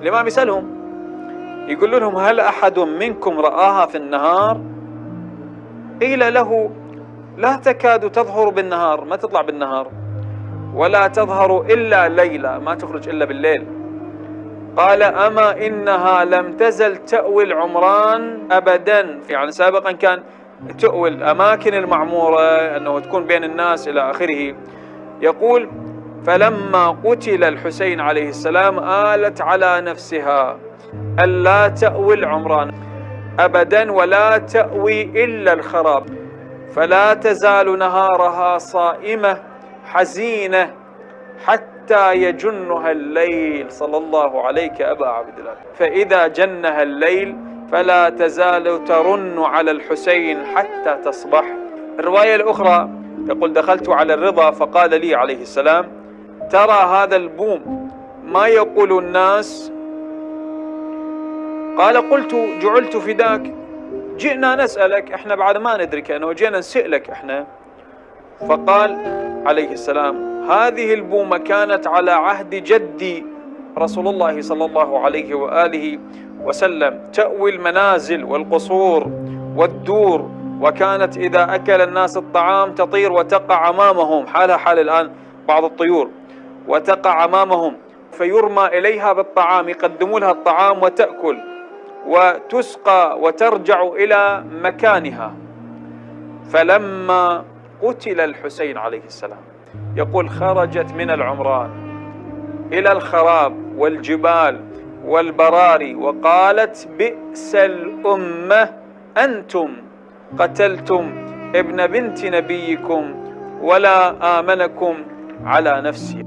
الإمام يسألهم يقول لهم هل أحد منكم رآها في النهار؟ قيل له لا تكاد تظهر بالنهار، ما تطلع بالنهار، ولا تظهر إلا ليلة، ما تخرج إلا بالليل. قال أما إنها لم تزل تأوي العمران أبدا، يعني سابقا كان تأوي الأماكن المعمورة أنه تكون بين الناس إلى آخره. يقول فلما قتل الحسين عليه السلام آلت على نفسها ألا تأوي العمران أبدا ولا تأوي إلا الخراب، فلا تزال نهارها صائمة حزينة حتى يجنها الليل. صلى الله عليك أبا عبد الله. فإذا جنها الليل فلا تزال ترن على الحسين حتى تصبح. الرواية الأخرى يقول دخلت على الرضا فقال لي عليه السلام ترى هذا البوم ما يقول الناس؟ قال قلت جعلت فداك، جئنا نسألك، احنا بعد ما ندري كأنه جئنا نسألك احنا. فقال عليه السلام هذه البومة كانت على عهد جدي رسول الله صلى الله عليه وآله وسلم، تأوي المنازل والقصور والدور، وكانت إذا أكل الناس الطعام تطير وتقع أمامهم، حالها حال الآن بعض الطيور، وتقع أمامهم فيرمى إليها بالطعام، يقدموا لها الطعام وتأكل وتسقى وترجع إلى مكانها. فلما قتل الحسين عليه السلام يقول خرجت من العمران إلى الخراب والجبال والبراري وقالت بئس الأمة أنتم قتلتم ابن بنت نبيكم ولا آمنكم على نفسه.